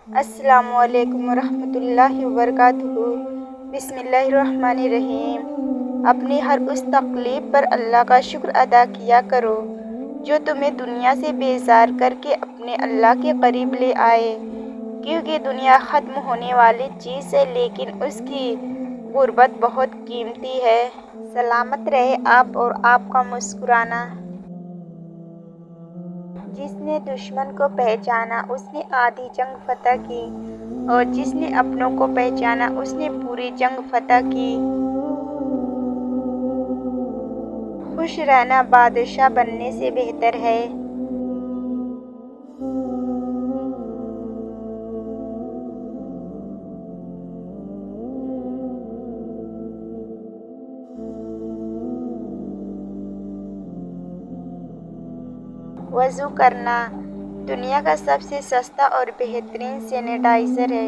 السلام علیکم ورحمۃ اللہ وبرکاتہ۔ بسم اللہ الرحمن الرحیم۔ اپنی ہر اس تکلیف پر اللہ کا شکر ادا کیا کرو جو تمہیں دنیا سے بیزار کر کے اپنے اللہ کے قریب لے آئے، کیونکہ دنیا ختم ہونے والی چیز ہے لیکن اس کی غربت بہت قیمتی ہے۔ سلامت رہے آپ اور آپ کا مسکرانا۔ جس نے دشمن کو پہچانا اس نے آدھی جنگ فتح کی، اور جس نے اپنوں کو پہچانا اس نے پوری جنگ فتح کی۔ خوش رہنا بادشاہ بننے سے بہتر ہے۔ وضو کرنا دنیا کا سب سے سستا اور بہترین سینیٹائزر ہے،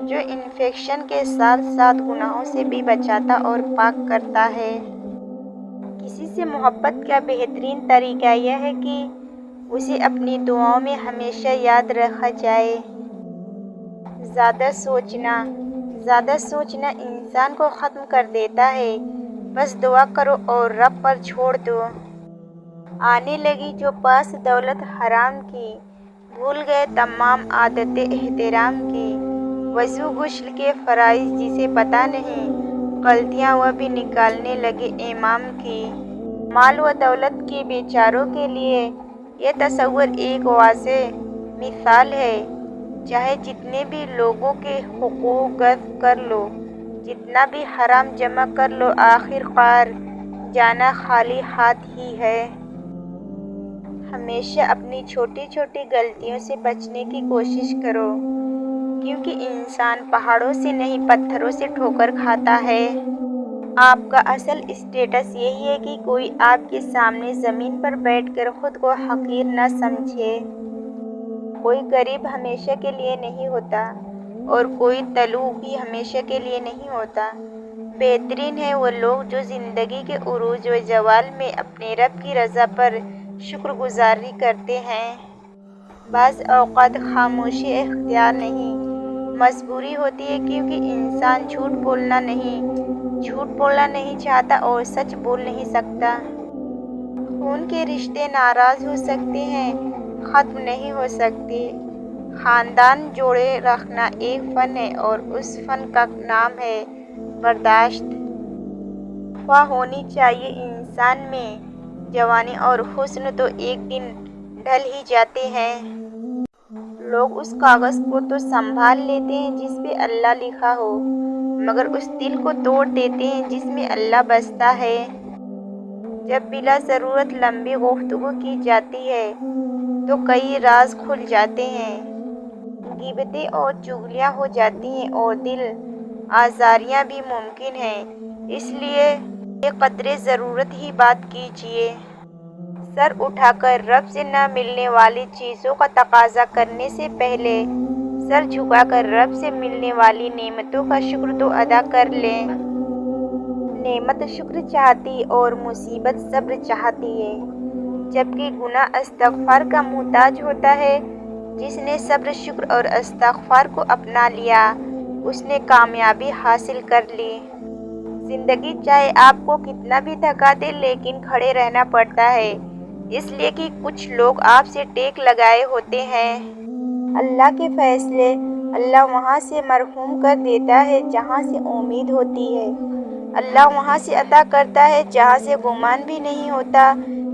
جو انفیکشن کے ساتھ ساتھ گناہوں سے بھی بچاتا اور پاک کرتا ہے۔ کسی سے محبت کا بہترین طریقہ یہ ہے کہ اسے اپنی دعاؤں میں ہمیشہ یاد رکھا جائے۔ زیادہ سوچنا انسان کو ختم کر دیتا ہے۔ بس دعا کرو اور رب پر چھوڑ دو۔ آنے لگی جو پاس دولت حرام کی، بھول گئے تمام عادت احترام کی۔ وضو غسل کے فرائض جسے پتہ نہیں، غلطیاں وہ بھی نکالنے لگے امام کی۔ مال و دولت کے بیچاروں کے لیے یہ تصور ایک واضح مثال ہے۔ چاہے جتنے بھی لوگوں کے حقوق غصب کر لو، جتنا بھی حرام جمع کر لو، آخر کار جانا خالی ہاتھ ہی ہے۔ ہمیشہ اپنی چھوٹی چھوٹی غلطیوں سے بچنے کی کوشش کرو، کیونکہ انسان پہاڑوں سے نہیں پتھروں سے ٹھوکر کھاتا ہے۔ آپ کا اصل اسٹیٹس یہی ہے کہ کوئی آپ کے سامنے زمین پر بیٹھ کر خود کو حقیر نہ سمجھے۔ کوئی غریب ہمیشہ کے لیے نہیں ہوتا اور کوئی طلوع بھی ہمیشہ کے لیے نہیں ہوتا۔ بہترین ہیں وہ لوگ جو زندگی کے عروج و زوال میں اپنے رب کی رضا پر شکر گزاری کرتے ہیں۔ بعض اوقات خاموشی اختیار نہیں، مجبوری ہوتی ہے، کیونکہ انسان جھوٹ بولنا نہیں چاہتا اور سچ بول نہیں سکتا۔ خون کے رشتے ناراض ہو سکتے ہیں، ختم نہیں ہو سکتے۔ خاندان جوڑے رکھنا ایک فن ہے اور اس فن کا نام ہے برداشت۔ خواہ ہونی چاہیے انسان میں جوانی اور حسن تو ایک دن ڈھل ہی جاتے ہیں۔ لوگ اس کاغذ کو تو سنبھال لیتے ہیں جس پہ اللہ لکھا ہو، مگر اس دل کو توڑ دیتے ہیں جس میں اللہ بستا ہے۔ جب بلا ضرورت لمبی گفتگو کی جاتی ہے تو کئی راز کھل جاتے ہیں، غیبتیں اور چغلیاں ہو جاتی ہیں اور دل آزاریاں بھی ممکن ہیں۔ اس لیے بے قدر ضرورت ہی بات کیجیے۔ سر اٹھا کر رب سے نہ ملنے والی چیزوں کا تقاضا کرنے سے پہلے سر جھکا کر رب سے ملنے والی نعمتوں کا شکر تو ادا کر لیں۔ نعمت شکر چاہتی اور مصیبت صبر چاہتی ہے، جبکہ گناہ استغفار کا محتاج ہوتا ہے۔ جس نے صبر شکر اور استغفار کو اپنا لیا اس نے کامیابی حاصل کر لی۔ زندگی چاہے آپ کو کتنا بھی تھکا دے لیکن کھڑے رہنا پڑتا ہے، اس لیے کہ کچھ لوگ آپ سے ٹیک لگائے ہوتے ہیں۔ اللہ کے فیصلے اللہ وہاں سے مرحوم کر دیتا ہے جہاں سے امید ہوتی ہے، اللہ وہاں سے عطا کرتا ہے جہاں سے گمان بھی نہیں ہوتا۔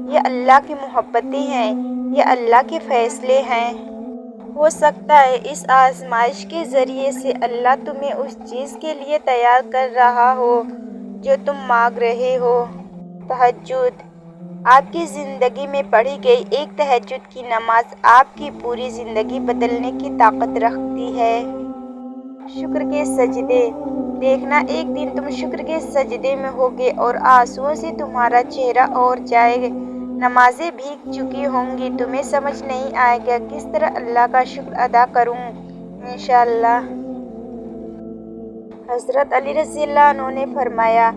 یہ اللہ کی محبتیں ہیں، یہ اللہ کے فیصلے ہیں۔ ہو سکتا ہے اس آزمائش کے ذریعے سے اللہ تمہیں اس چیز کے لیے تیار کر رہا ہو جو تم مانگ رہے ہو۔ تہجد آپ کی زندگی میں پڑھی گئی ایک تہجد کی نماز آپ کی پوری زندگی بدلنے کی طاقت رکھتی ہے۔ شکر کے سجدے دیکھنا ایک دن تم شکر کے سجدے میں ہوگے اور آنسوؤں سے تمہارا چہرہ اور جائے گا، نمازیں بھیگ چکی ہوں گی، تمہیں سمجھ نہیں آئے گا کس طرح اللہ کا شکر ادا کروں۔ انشاءاللہ حضرت علی رضی اللہ عنہ نے فرمایا،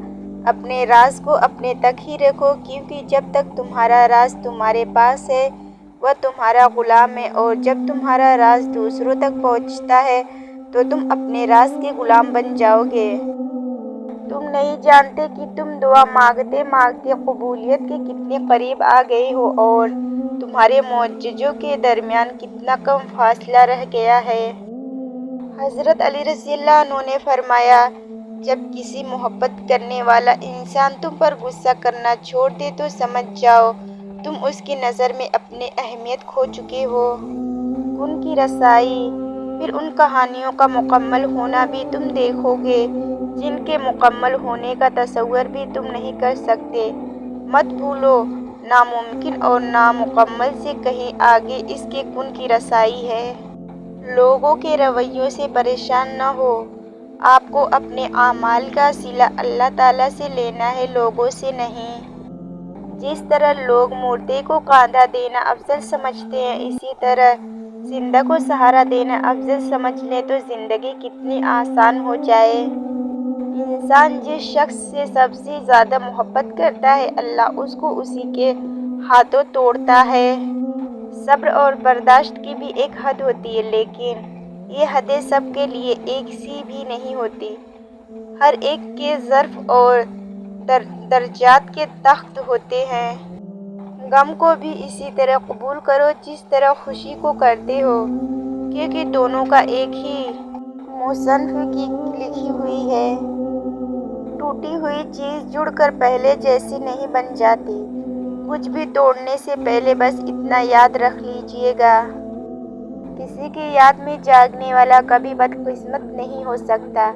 اپنے راز کو اپنے تک ہی رکھو، کیونکہ جب تک تمہارا راز تمہارے پاس ہے وہ تمہارا غلام ہے، اور جب تمہارا راز دوسروں تک پہنچتا ہے تو تم اپنے راز کے غلام بن جاؤ گے۔ تم نہیں جانتے کہ تم دعا مانگتے مانگتے قبولیت کے کتنے قریب آ گئے ہو، اور تمہارے معجزوں کے درمیان کتنا کم فاصلہ رہ گیا ہے۔ حضرت علی رضی اللہ عنہ نے فرمایا، جب کسی محبت کرنے والا انسان تم پر غصہ کرنا چھوڑ دے تو سمجھ جاؤ تم اس کی نظر میں اپنی اہمیت کھو چکے ہو۔ ان کی رسائی، پھر ان کہانیوں کا مکمل ہونا بھی تم دیکھو گے جن کے مکمل ہونے کا تصور بھی تم نہیں کر سکتے۔ مت بھولو، ناممکن اور نامکمل سے کہیں آگے اس کے کن کی رسائی ہے۔ لوگوں کے رویوں سے پریشان نہ ہو، آپ کو اپنے اعمال کا صلہ اللہ تعالیٰ سے لینا ہے، لوگوں سے نہیں۔ جس طرح لوگ مردے کو کاندھا دینا افضل سمجھتے ہیں، اسی طرح زندہ کو سہارا دینا افضل سمجھ لیں تو زندگی کتنی آسان ہو جائے۔ انسان جس شخص سے سب سے زیادہ محبت کرتا ہے، اللہ اس کو اسی کے ہاتھوں توڑتا ہے۔ صبر اور برداشت کی بھی ایک حد ہوتی ہے، لیکن یہ حدیں سب کے لیے ایک سی بھی نہیں ہوتی۔ ہر ایک کے ظرف اور درجات کے تخت ہوتے ہیں۔ غم کو بھی اسی طرح قبول کرو جس طرح خوشی کو کرتے ہو، کیونکہ دونوں کا ایک ہی مصنف کی لکھی ہوئی ہے۔ ٹوٹی ہوئی چیز جڑ کر پہلے جیسی نہیں بن جاتی۔ کچھ بھی توڑنے سے پہلے بس اتنا یاد رکھ لیجیے گا، کسی کی یاد میں جاگنے والا کبھی بدقسمت نہیں ہو سکتا۔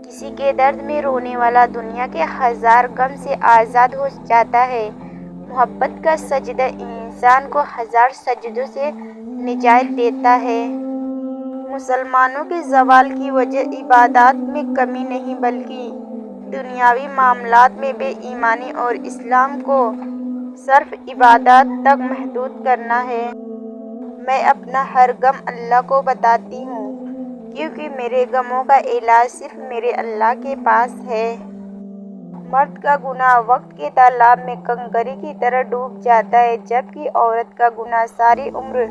کسی کے درد میں رونے والا دنیا کے ہزار غم سے آزاد ہو جاتا ہے۔ محبت کا سجدہ انسان کو ہزار سجدوں سے نجات دیتا ہے۔ مسلمانوں کے زوال کی وجہ عبادات میں کمی نہیں بلکہ دنیاوی معاملات میں بے ایمانی اور اسلام کو صرف عبادات تک محدود کرنا ہے۔ میں اپنا ہر غم اللہ کو بتاتی ہوں، کیونکہ میرے غموں کا علاج صرف میرے اللہ کے پاس ہے۔ مرد کا گناہ وقت کے تالاب میں کنکری کی طرح ڈوب جاتا ہے، جبکہ عورت کا گناہ ساری عمر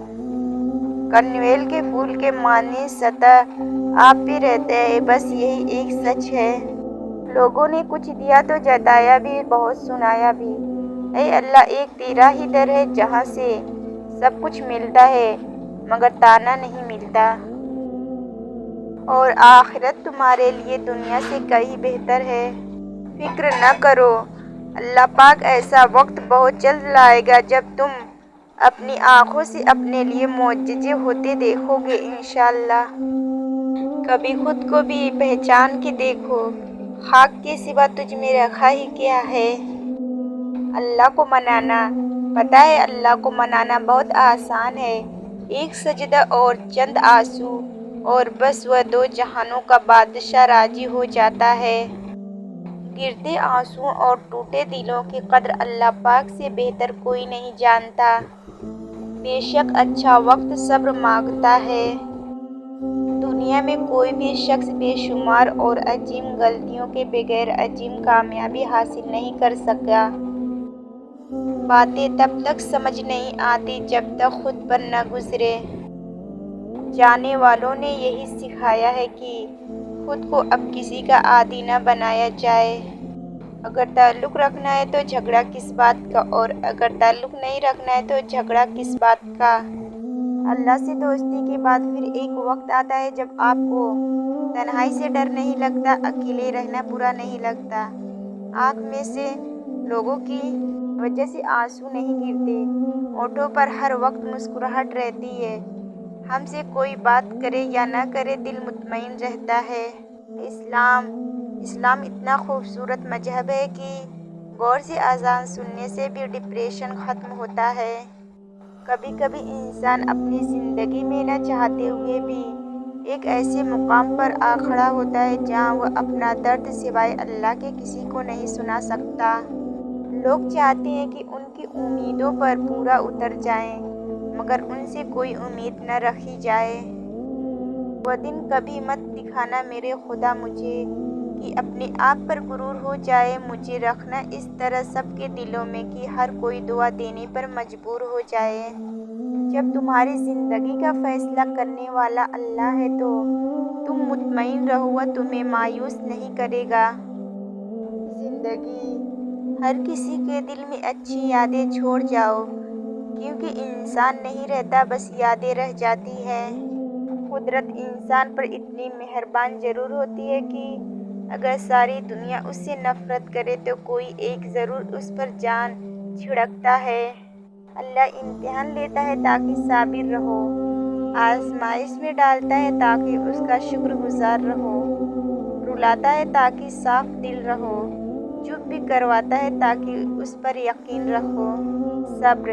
کنویل کے پھول کے مانند سطح آب پہ رہتا ہے۔ بس یہی ایک سچ ہے۔ لوگوں نے کچھ دیا تو جتایا بھی، بہت سنایا بھی۔ اے اللہ، ایک تیرا ہی در ہے جہاں سے سب کچھ ملتا ہے مگر تانا نہیں ملتا۔ اور آخرت تمہارے لیے دنیا سے کہیں بہتر ہے۔ فکر نہ کرو، اللہ پاک ایسا وقت بہت جلد لائے گا جب تم اپنی آنکھوں سے اپنے لیے معجزے ہوتے دیکھو گے، انشاءاللہ۔ کبھی خود کو بھی پہچان کے دیکھو، خاک کے سوا تجھ میں رکھا ہی کیا ہے۔ اللہ کو منانا، پتہ ہے اللہ کو منانا بہت آسان ہے۔ ایک سجدہ اور چند آنسو اور بس وہ دو جہانوں کا بادشاہ راضی ہو جاتا ہے۔ گرتے آنسوؤں اور ٹوٹے دلوں کی قدر اللہ پاک سے بہتر کوئی نہیں جانتا۔ بے شک اچھا وقت صبر مانگتا ہے۔ دنیا میں کوئی بھی شخص بے شمار اور عظیم غلطیوں کے بغیر عظیم کامیابی حاصل نہیں کر سکا۔ باتیں تب تک سمجھ نہیں آتی جب تک خود پر نہ گزرے۔ جانے والوں نے یہی سکھایا ہے کہ خود کو اب کسی کا عادی نہ بنایا جائے۔ اگر تعلق رکھنا ہے تو جھگڑا کس بات کا، اور اگر تعلق نہیں رکھنا ہے تو جھگڑا کس بات کا۔ اللہ سے دوستی کے بعد پھر ایک وقت آتا ہے جب آپ کو تنہائی سے ڈر نہیں لگتا، اکیلے رہنا برا نہیں لگتا، آنکھ میں سے لوگوں کی وجہ سے آنسو نہیں گرتے، ہونٹوں پر ہر وقت مسکراہٹ رہتی ہے، ہم سے کوئی بات کرے یا نہ کرے دل مطمئن رہتا ہے۔ اسلام اتنا خوبصورت مذہب ہے کہ غور سے اذان سننے سے بھی ڈپریشن ختم ہوتا ہے۔ کبھی کبھی انسان اپنی زندگی میں نہ چاہتے ہوئے بھی ایک ایسے مقام پر آ کھڑا ہوتا ہے جہاں وہ اپنا درد سوائے اللہ کے کسی کو نہیں سنا سکتا۔ لوگ چاہتے ہیں کہ ان کی امیدوں پر پورا اتر جائیں، مگر ان سے کوئی امید نہ رکھی جائے۔ وہ دن کبھی مت دکھانا میرے خدا مجھے، کہ اپنے آپ پر غرور ہو جائے۔ مجھے رکھنا اس طرح سب کے دلوں میں کہ ہر کوئی دعا دینے پر مجبور ہو جائے۔ جب تمہاری زندگی کا فیصلہ کرنے والا اللہ ہے تو تم مطمئن رہو، وہ تمہیں مایوس نہیں کرے گا۔ زندگی ہر کسی کے دل میں اچھی یادیں چھوڑ جاؤ، کیونکہ انسان نہیں رہتا، بس یادیں رہ جاتی ہیں۔ قدرت انسان پر اتنی مہربان ضرور ہوتی ہے کہ اگر ساری دنیا اس سے نفرت کرے تو کوئی ایک ضرور اس پر جان چھڑکتا ہے۔ اللہ امتحان لیتا ہے تاکہ صابر رہو، آزمائش میں ڈالتا ہے تاکہ اس کا شکر گزار رہو، رلاتا ہے تاکہ صاف دل رہو، چپ بھی کرواتا ہے تاکہ اس پر یقین رکھو۔ صبر،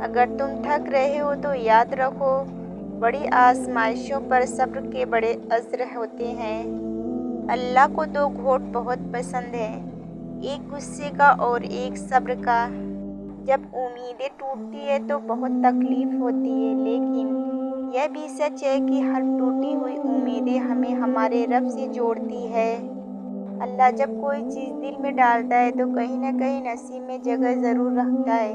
اگر تم تھک رہے ہو تو یاد رکھو، بڑی آزمائشوں پر صبر کے بڑے اجر ہوتے ہیں۔ اللہ کو دو گھونٹ بہت پسند ہیں، ایک غصے کا اور ایک صبر کا۔ جب امیدیں ٹوٹتی ہیں تو بہت تکلیف ہوتی ہے، لیکن یہ بھی سچ ہے کہ ہر ٹوٹی ہوئی امیدیں ہمیں ہمارے رب سے جوڑتی ہے۔ اللہ جب کوئی چیز دل میں ڈالتا ہے تو کہیں نہ کہیں نصیب میں جگہ ضرور رکھتا ہے۔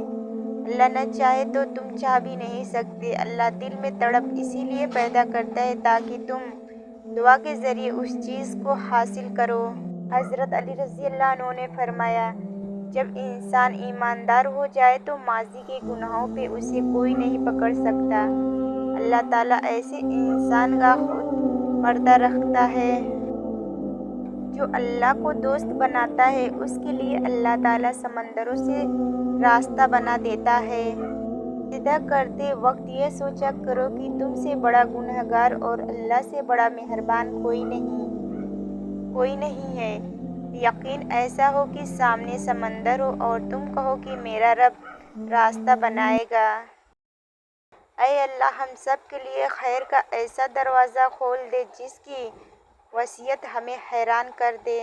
اللہ نہ چاہے تو تم چاہ بھی نہیں سکتے۔ اللہ دل میں تڑپ اسی لیے پیدا کرتا ہے تاکہ تم دعا کے ذریعے اس چیز کو حاصل کرو۔ حضرت علی رضی اللہ عنہ نے فرمایا، جب انسان ایماندار ہو جائے تو ماضی کے گناہوں پہ اسے کوئی نہیں پکڑ سکتا۔ اللہ تعالیٰ ایسے انسان کا خود پردہ رکھتا ہے۔ جو اللہ کو دوست بناتا ہے اس کے لیے اللہ تعالیٰ سمندروں سے راستہ بنا دیتا ہے۔ سجدہ کرتے وقت یہ سوچا کرو کہ تم سے بڑا گنہگار اور اللہ سے بڑا مہربان کوئی نہیں ہے۔ یقین ایسا ہو کہ سامنے سمندر ہو اور تم کہو کہ میرا رب راستہ بنائے گا۔ اے اللہ، ہم سب کے لیے خیر کا ایسا دروازہ کھول دے جس کی وسعت ہمیں حیران کر دے۔